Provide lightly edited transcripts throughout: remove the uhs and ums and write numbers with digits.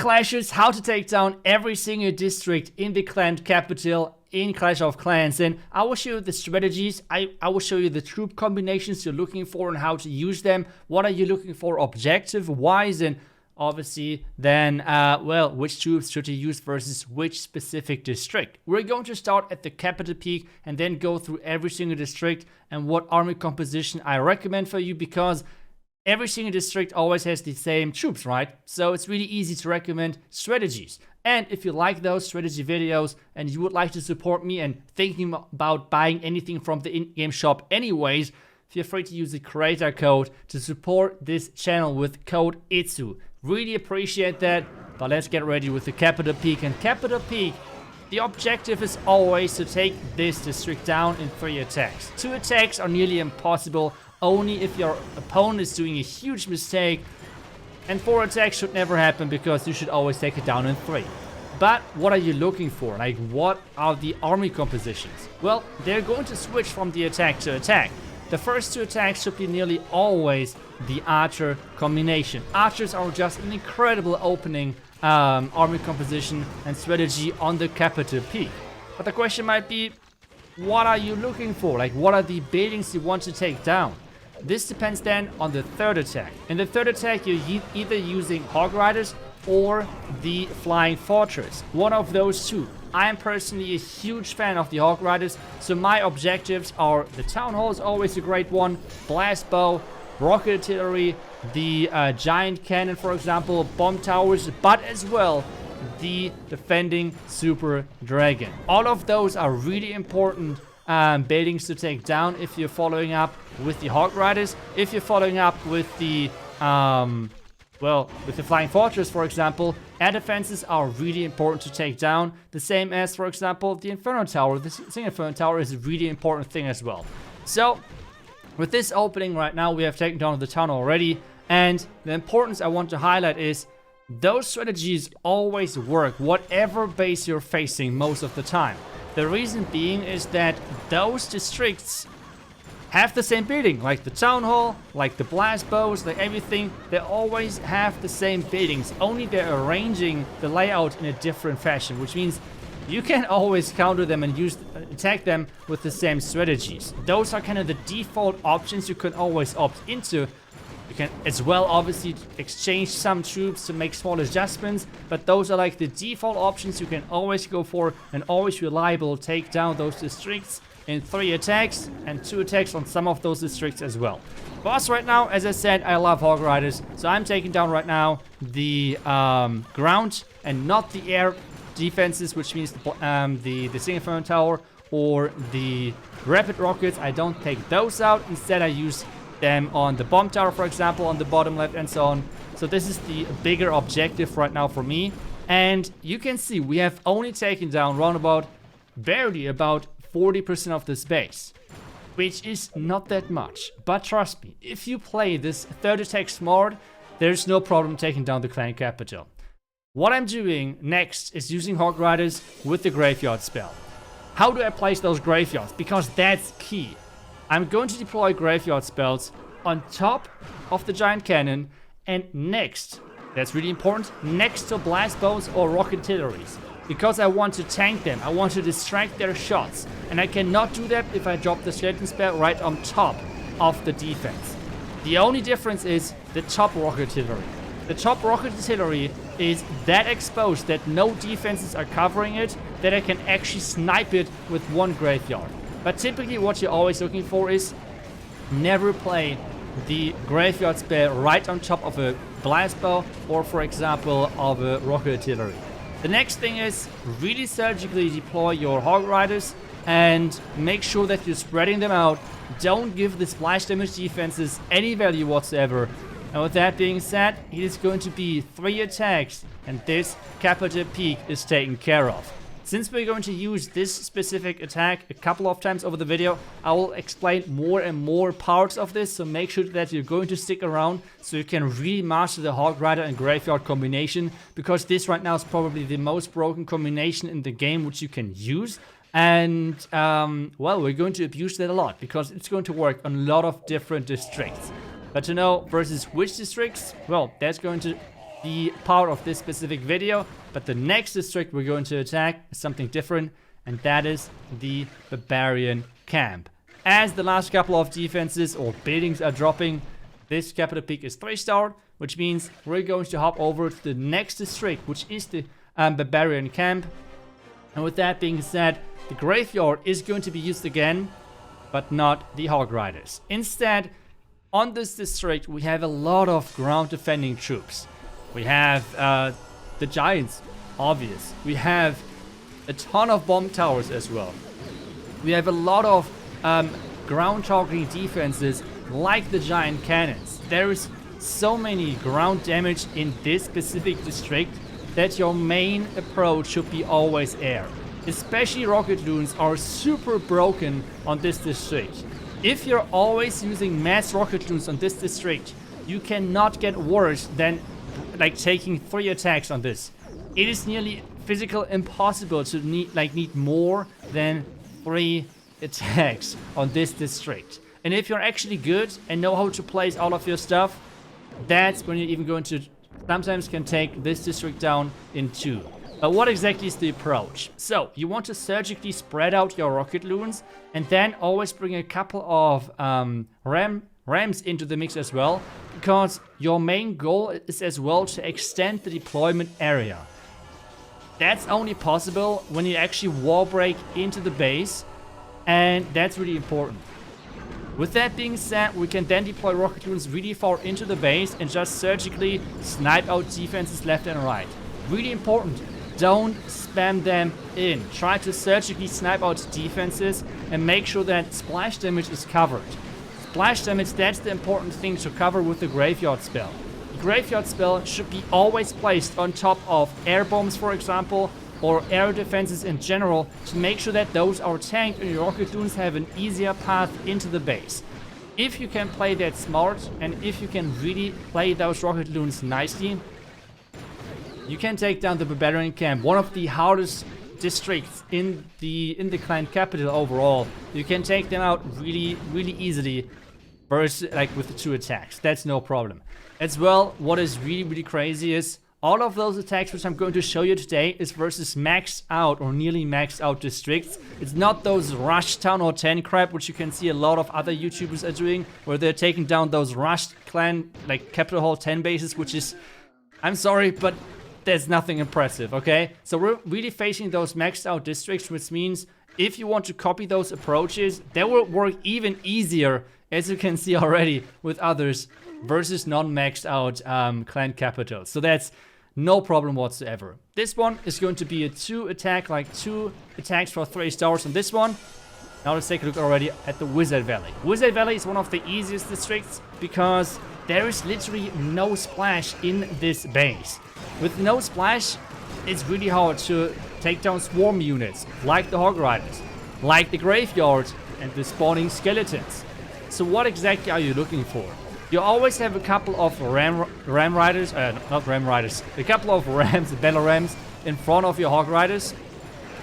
clashes, how to take down every single district in the clan capital in Clash of Clans. And I will show you the strategies, I will show you the troop combinations you're looking for and how to use them. What are you looking for objective wise, and obviously then, well, which troops should you use versus which specific district. We're going to start at the capital peak and then go through every single district and what army composition I recommend for you, because every single district always has the same troops, right? So it's really easy to recommend strategies. And if you like those strategy videos and you would like to support me and thinking about buying anything from the in-game shop anyways, feel free to use the creator code to support this channel with code iTzu. Really appreciate that. But let's get ready with the capital peak. And capital peak, the objective is always to take this district down in 3 attacks. 2 attacks are nearly impossible, only if your opponent is doing a huge mistake. And 4 attacks should never happen, because you should always take it down in 3. But what are you looking for? Like, what are the army compositions? Well, they're going to switch from the attack to attack. The first 2 attacks should be nearly always the archer combination. Archers are just an incredible opening army composition and strategy on the capital peak. But the question might be, what are you looking for? Like, what are the buildings you want to take down? This depends then on the 3rd attack. In the 3rd attack, you're either using Hog Riders or the Flying Fortress. One of those 2. I am personally a huge fan of the Hog Riders, so my objectives are the Town Hall is always a great one, Blast Bow, Rocket Artillery, the Giant Cannon, for example, Bomb Towers, but as well the Defending Super Dragon. All of those are really important buildings to take down if you're following up with the Hog Riders. If you're following up with the well, with the Flying Fortress, for example, air defenses are really important to take down. The same as, for example, the Inferno Tower. The single Inferno Tower is a really important thing as well. So, with this opening right now, we have taken down the town already. And the importance I want to highlight is those strategies always work, whatever base you're facing most of the time. The reason being is that those districts have the same building, like the town hall, like the blast bows, like everything. They always have the same buildings, only they're arranging the layout in a different fashion, which means you can always counter them and attack them with the same strategies. Those are kind of the default options you can always opt into. You can as well obviously exchange some troops to make small adjustments, but those are like the default options you can always go for and always reliable take down those districts in 3 attacks and 2 attacks on some of those districts as well. For us right now, as I said, I love Hog Riders, so I'm taking down right now the ground and not the air defenses, which means the single Inferno Tower or the rapid rockets. I don't take those out. Instead, I use them on the bomb tower, for example, on the bottom left and so on. So this is the bigger objective right now for me. And you can see we have only taken down barely about 40% of this base, which is not that much. But trust me, if you play this 3rd attack smart, there's no problem taking down the clan capital. What I'm doing next is using Hog Riders with the graveyard spell. How do I place those graveyards? Because that's key. I'm going to deploy graveyard spells on top of the giant cannon and next, that's really important, next to blast bows or rocket artilleries. Because I want to tank them, I want to distract their shots. And I cannot do that if I drop the skeleton spell right on top of the defense. The only difference is the top rocket artillery. The top rocket artillery is that exposed that no defenses are covering it, that I can actually snipe it with 1 graveyard. But typically what you're always looking for is never play the graveyard spell right on top of a blast bow or, for example, of a rocket artillery. The next thing is really surgically deploy your Hog Riders and make sure that you're spreading them out. Don't give the splash damage defenses any value whatsoever. And with that being said, it is going to be 3 attacks and this capital peak is taken care of. Since we're going to use this specific attack a couple of times over the video, I will explain more and more parts of this, so make sure that you're going to stick around so you can really master the Hog Rider and Graveyard combination, because this right now is probably the most broken combination in the game which you can use. And, well, we're going to abuse that a lot, because it's going to work on a lot of different districts. But to know versus which districts, well, that's going to the part of this specific video, but the next district we're going to attack is something different, and that is the Barbarian camp. As the last couple of defenses or buildings are dropping, this capital peak is 3-star, which means we're going to hop over to the next district, which is the Barbarian camp. And with that being said, the graveyard is going to be used again, but not the Hog Riders. Instead, on this district, we have a lot of ground defending troops. We have the Giants, obvious. We have a ton of bomb towers as well. We have a lot of ground targeting defenses like the giant cannons. There is so many ground damage in this specific district that your main approach should be always air. Especially rocket loons are super broken on this district. If you're always using mass rocket loons on this district, you cannot get worse than like taking 3 attacks on this. It is nearly physical impossible to need more than 3 attacks on this district. And if you're actually good and know how to place all of your stuff, that's when you're even going to sometimes can take this district down in 2. But what exactly is the approach? So, you want to surgically spread out your rocket loons and then always bring a couple of rams into the mix as well, because your main goal is as well to extend the deployment area. That's only possible when you actually wall break into the base, and that's really important. With that being said, we can then deploy rocket loons really far into the base and just surgically snipe out defenses left and right. Really important. Don't spam them in. Try to surgically snipe out defenses and make sure that splash damage is covered. Splash damage, that's the important thing to cover with the graveyard spell. The graveyard spell should be always placed on top of air bombs, for example, or air defenses in general, to make sure that those are tanked and your rocket loons have an easier path into the base. If you can play that smart, and if you can really play those rocket loons nicely, you can take down the Barbarian camp, one of the hardest districts in the clan capital overall. You can take them out really easily versus like with the 2 attacks. That's no problem. As well, what is really crazy is all of those attacks which I'm going to show you today is versus maxed out or nearly maxed out districts. It's not those rush town hall 10 crap which you can see a lot of other YouTubers are doing, where they're taking down those rushed clan like capital hall 10 bases, which is, I'm sorry, but there's nothing impressive, okay? So we're really facing those maxed out districts, which means if you want to copy those approaches, they will work even easier, as you can see already with others, versus non-maxed out clan capitals. So that's no problem whatsoever. This one is going to be a 2 attack, like 2 attacks for 3 stars on this one. Now let's take a look already at the Wizard Valley. Wizard Valley is one of the easiest districts because there is literally no splash in this base. With no splash, it's really hard to take down swarm units, like the Hog Riders, like the Graveyard, and the spawning skeletons. So what exactly are you looking for? You always have a couple of ram riders, not ram riders, a couple of rams, battle rams, in front of your Hog Riders.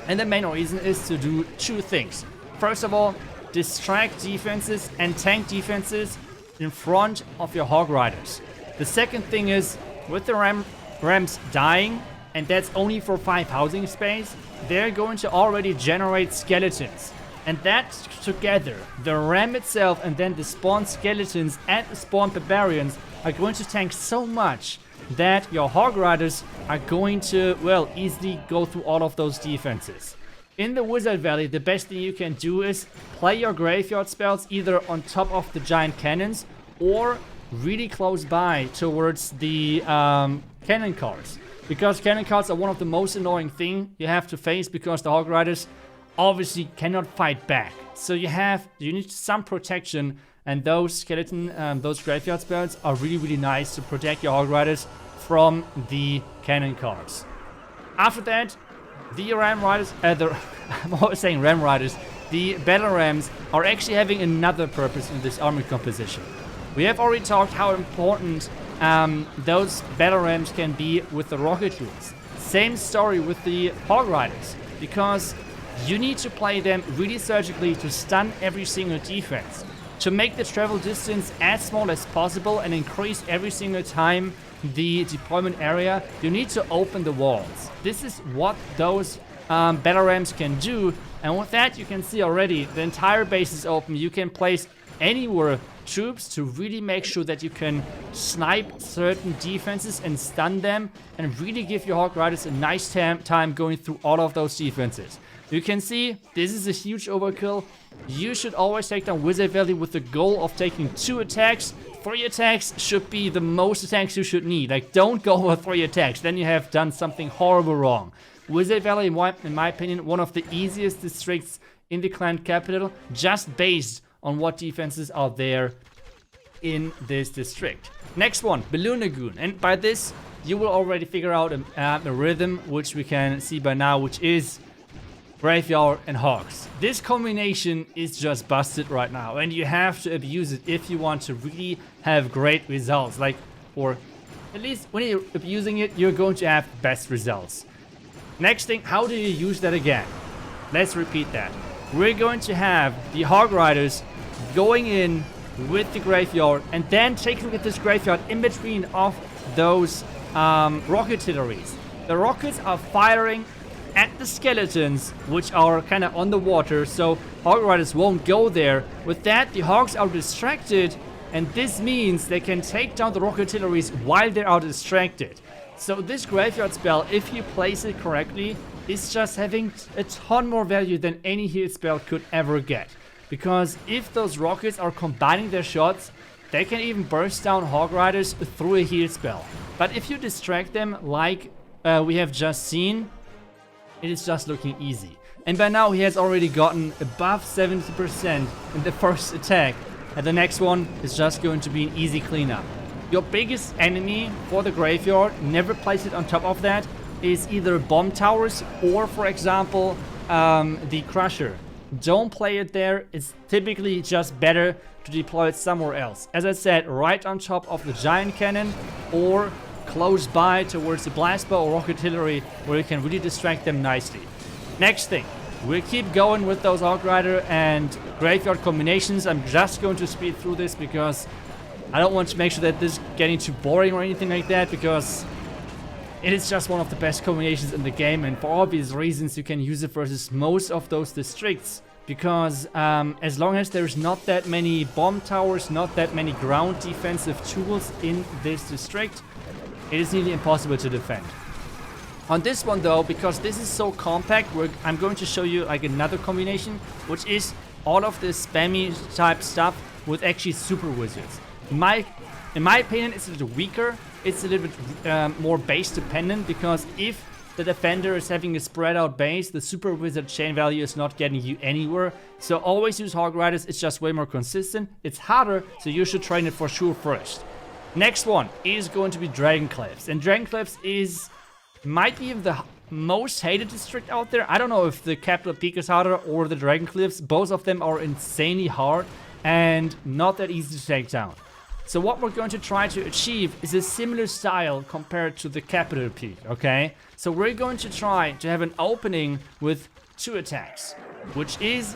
And the main reason is to do 2 things. First of all, distract defenses and tank defenses in front of your Hog Riders. The second thing is, with the rams dying, and that's only for 5 housing space, they're going to already generate skeletons. And that together, the ram itself and then the spawn skeletons and the spawn barbarians are going to tank so much that your Hog Riders are going to, well, easily go through all of those defenses. In the Wizard Valley, the best thing you can do is play your graveyard spells either on top of the giant cannons or really close by towards the cannon cards. Because cannon cards are one of the most annoying things you have to face, because the Hog Riders obviously cannot fight back. So you need some protection, and those those graveyard spells are really nice to protect your Hog Riders from the cannon cards. After that, the Ram Riders, I'm always saying Ram Riders, the Battle Rams are actually having another purpose in this army composition. We have already talked how important those Battle Rams can be with the rocket loons. Same story with the Hog Riders, because you need to play them really surgically to stun every single defense. To make the travel distance as small as possible and increase every single time the deployment area, you need to open the walls. This is what those battle rams can do, and with that you can see already the entire base is open. You can place anywhere troops to really make sure that you can snipe certain defenses and stun them and really give your Hog Riders a nice time going through all of those defenses. You can see this is a huge overkill. You should always take down Wizard Valley with the goal of taking 2 attacks. 3 attacks should be the most attacks you should need. Like, don't go for 3 attacks, then you have done something horrible wrong. Wizard Valley, in my opinion, one of the easiest districts in the clan capital, just based on what defenses are there in this district. Next one, Balloon Lagoon. And by this, you will already figure out a rhythm, which we can see by now, which is Graveyard and Hogs. This combination is just busted right now, and you have to abuse it if you want to really have great results. Like, or at least when you're abusing it, you're going to have best results. Next thing, how do you use that again? Let's repeat that. We're going to have the Hog Riders going in with the Graveyard and then take a look at this Graveyard in between of those rocketilleries. The rockets are firing at the skeletons, which are kind of on the water, so Hog Riders won't go there. With that, the Hogs are distracted, and this means they can take down the rocketilleries while they are distracted. So this Graveyard spell, if you place it correctly, is just having a ton more value than any heal spell could ever get. Because if those rockets are combining their shots, they can even burst down Hog Riders through a heal spell. But if you distract them like we have just seen, it is just looking easy. And by now he has already gotten above 70% in the first attack. And the next one is just going to be an easy cleanup. Your biggest enemy for the Graveyard, never place it on top of that, is either bomb towers or, for example, the Crusher. Don't play it there. It's typically just better to deploy it somewhere else. As I said, right on top of the giant cannon or close by towards the blast bow or rocketillery, where you can really distract them nicely. Next thing, we'll keep going with those Hog Rider and Graveyard combinations. I'm just going to speed through this because I don't want to make sure that this is getting too boring or anything like that, because it is just one of the best combinations in the game, and for obvious reasons you can use it versus most of those districts, because as long as there's not that many bomb towers, not that many ground defensive tools in this district, it is nearly impossible to defend. On this one though, because this is so compact, I'm going to show you like another combination, which is all of this spammy type stuff with actually super wizards. In my opinion, it's a little weaker. It's a little bit more base dependent, because if the defender is having a spread out base, the super wizard chain value is not getting you anywhere. So always use Hog Riders. It's just way more consistent. It's harder, so you should train it for sure first. Next one is going to be Dragon Cliffs, and Dragon Cliffs might be the most hated district out there. I don't know if the Capital Peak is harder or the Dragon Cliffs. Both of them are insanely hard and not that easy to take down. So what we're going to try to achieve is a similar style compared to the Capital Peak, okay? So we're going to try to have an opening with 2 attacks, which is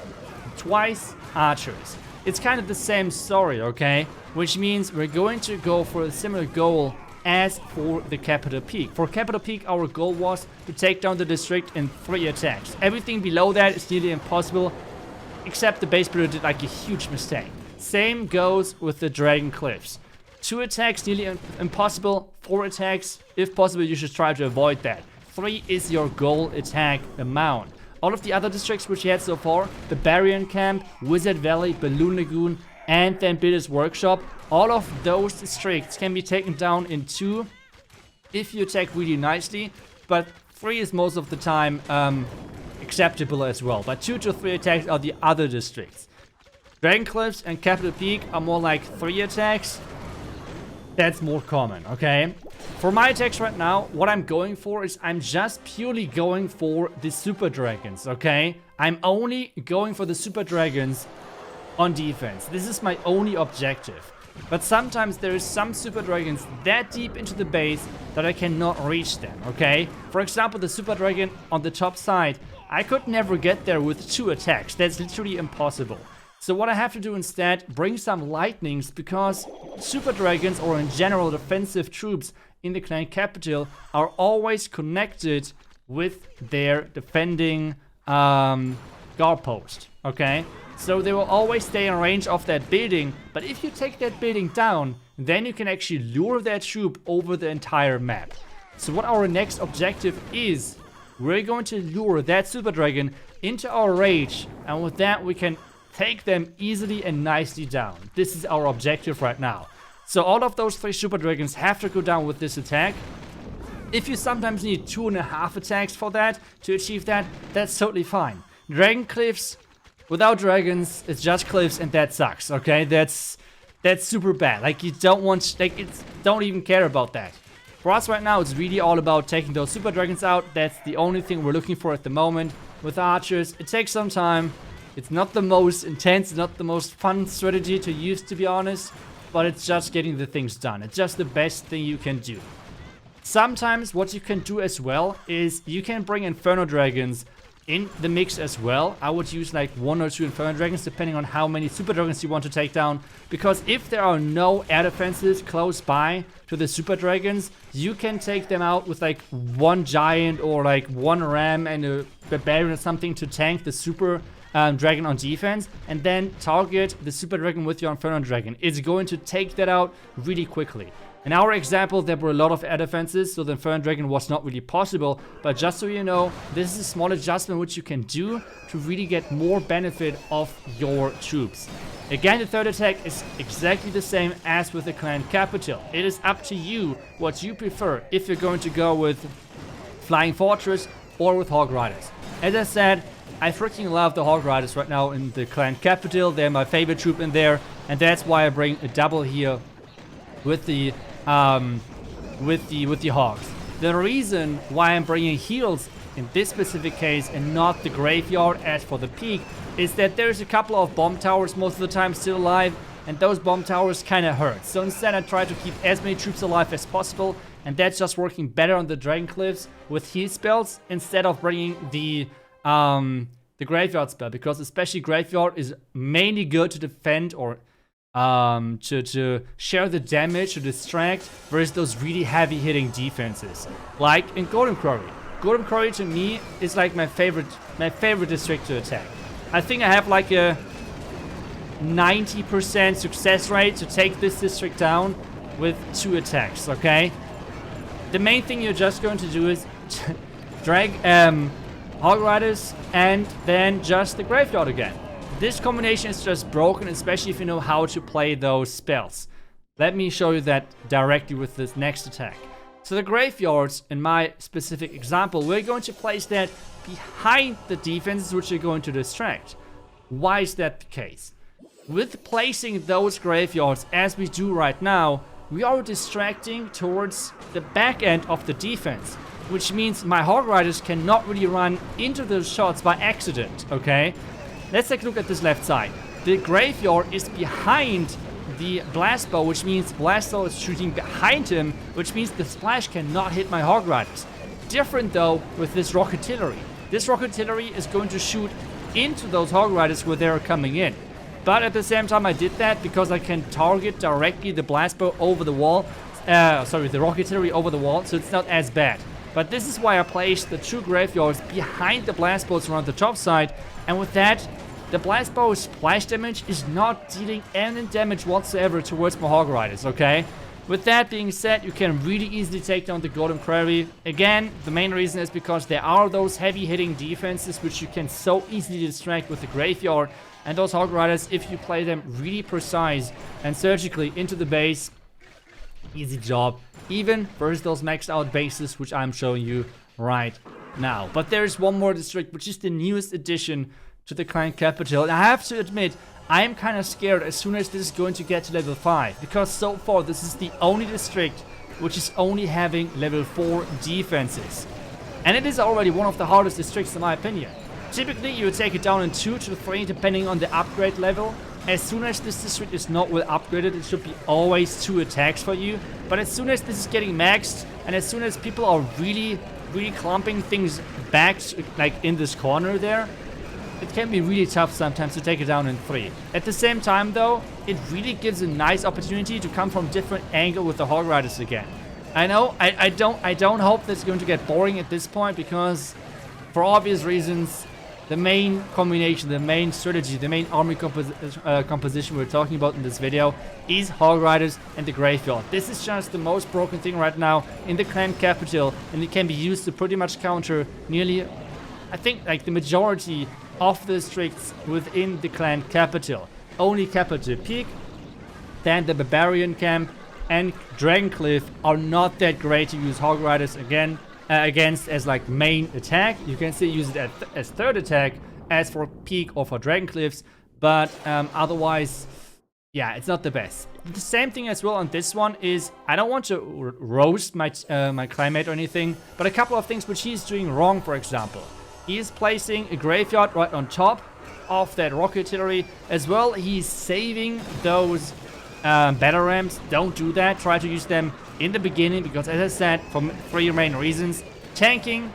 twice archers. It's kind of the same story, okay? Which means we're going to go for a similar goal as for the Capital Peak. For Capital Peak, our goal was to take down the district in 3 attacks. Everything below that is nearly impossible, except the base builder did like a huge mistake. Same goes with the Dragon Cliffs. 2 attacks, nearly impossible. 4 attacks, if possible, you should try to avoid that. 3 is your goal attack amount. All of the other districts which you had so far, Barbarian Camp, Wizard Valley, Balloon Lagoon, and then Builder's Workshop, all of those districts can be taken down in 2 if you attack really nicely, but 3 is most of the time acceptable as well. But 2 to 3 attacks are the other districts. Dragon Cliffs and Capital Peak are more like 3 attacks. That's more common, okay? For my attacks right now, what I'm going for is I'm just purely going for the Super Dragons, okay? I'm only going for the Super Dragons on defense. This is my only objective. But sometimes there is some Super Dragons that deep into the base that I cannot reach them, okay? For example, the Super Dragon on the top side, I could never get there with 2 attacks. That's literally impossible. So what I have to do instead, bring some lightnings, because super dragons, or in general defensive troops in the clan capital, are always connected with their defending guard post, okay? So they will always stay in range of that building, but if you take that building down, then you can actually lure that troop over the entire map. So what our next objective is, we're going to lure that super dragon into our rage, and with that we can take them easily and nicely down. This is our objective right now. So all of those 3 super dragons have to go down with this attack. If you sometimes need 2.5 attacks for that, to achieve that, that's totally fine. Dragon cliffs, without dragons, it's just cliffs, and that sucks, okay? That's super bad. Like, you don't want, like, don't even care about that. For us right now, it's really all about taking those super dragons out. That's the only thing we're looking for at the moment. With archers, it takes some time. It's not the most intense, not the most fun strategy to use, to be honest, but it's just getting the things done. It's just the best thing you can do. Sometimes what you can do as well is you can bring Inferno Dragons in the mix as well. I would use like 1 or 2 Inferno Dragons depending on how many Super Dragons you want to take down, because if there are no air defenses close by to the Super Dragons, you can take them out with like 1 Giant or like 1 Ram and a Barbarian or something to tank the Super Dragon on defense, and then target the Super Dragon with your Inferno Dragon. It's going to take that out really quickly. In our example, there were a lot of air defenses, so the Inferno Dragon was not really possible, but just so you know, this is a small adjustment which you can do to really get more benefit of your troops. Again, the third attack is exactly the same as with the clan capital. It is up to you what you prefer, if you're going to go with Flying Fortress or with Hog Riders. As I said, I freaking love the Hog Riders right now in the clan capital. They're my favorite troop in there, and that's why I bring a double here with the hogs. The reason why I'm bringing heals in this specific case and not the graveyard as for the peak is that there's a couple of bomb towers most of the time still alive, and those bomb towers kind of hurt. So instead I try to keep as many troops alive as possible, and that's just working better on the Dragon Cliffs with heal spells instead of bringing the graveyard spell, because especially graveyard is mainly good to defend or to share the damage, to distract, versus those really heavy hitting defenses like in Golden Quarry. Golden Quarry to me is like my favorite district to attack. I think I have like a 90% success rate to take this district down with 2 attacks, okay? The main thing you're just going to do is drag Hog Riders and then just the graveyard again. This combination is just broken, especially if you know how to play those spells. Let me show you that directly with this next attack. So the graveyards, in my specific example, we're going to place that behind the defenses which are going to distract. Why is that the case? With placing those graveyards as we do right now, we are distracting towards the back end of the defense, which means my Hog Riders cannot really run into those shots by accident, okay? Let's take a look at this left side. The graveyard is behind the blast bow, which means blast bow is shooting behind him, which means the splash cannot hit my Hog Riders. Different though with this Rocketillery. This Rocketillery is going to shoot into those Hog Riders where they're coming in. But at the same time I did that because I can target directly the blast bow over the wall. The Rocketillery over the wall, so it's not as bad. But this is why I placed the 2 graveyards behind the blast bows around the top side, and with that, the blast bow's splash damage is not dealing any damage whatsoever towards my Hog Riders, okay? With that being said, you can really easily take down the Golden Quarry. Again, the main reason is because there are those heavy hitting defenses which you can so easily distract with the graveyard, and those Hog Riders, if you play them really precise and surgically into the base, easy job, even versus those maxed out bases which I'm showing you right now. But there's one more district which is the newest addition to the clan capital, and I have to admit I am kind of scared as soon as this is going to get to level 5, because so far this is the only district which is only having level 4 defenses, and it is already one of the hardest districts in my opinion. Typically you take it down in 2 to 3 depending on the upgrade level. As soon as this district is not well upgraded, it should be always 2 attacks for you. But as soon as this is getting maxed, and as soon as people are really clumping things back, like in this corner there, it can be really tough sometimes to take it down in 3. At the same time though, it really gives a nice opportunity to come from different angle with the Hog Riders again. I know, I don't hope that's going to get boring at this point, because for obvious reasons, the main combination, the main strategy, the main army composition we're talking about in this video is Hog Riders and the Graveyard. This is just the most broken thing right now in the clan capital, and it can be used to pretty much counter nearly, I think, like the majority of the districts within the clan capital. Only Capital Peak, then the Barbarian camp, and Dragoncliff are not that great to use Hog Riders against as like main attack. You can still use it as third attack as for Peak or for Dragoncliffs, but otherwise, yeah, it's not the best. The same thing as well on this one is, I don't want to roast my clanmate or anything, but a couple of things which he's doing wrong. For example, he is placing a graveyard right on top of that rock artillery. As well, he's saving those battle rams. Don't do that. Try to use them in the beginning, because as I said, for 3 main reasons: tanking,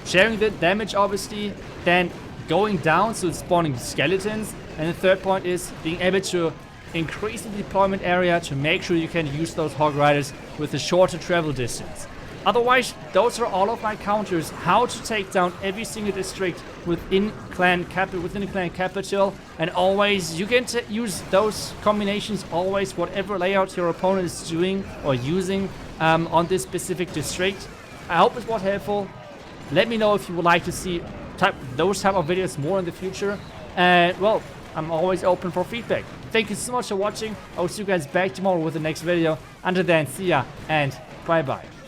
sharing the damage obviously, then going down, so spawning skeletons, and the third point is being able to increase the deployment area to make sure you can use those Hog Riders with a shorter travel distance. Otherwise, those are all of my counters, how to take down every single district within the clan capital. And always, you can use those combinations always, whatever layout your opponent is doing or using on this specific district. I hope it was helpful. Let me know if you would like to see those type of videos more in the future. And well, I'm always open for feedback. Thank you so much for watching. I will see you guys back tomorrow with the next video. Until then, see ya and bye bye.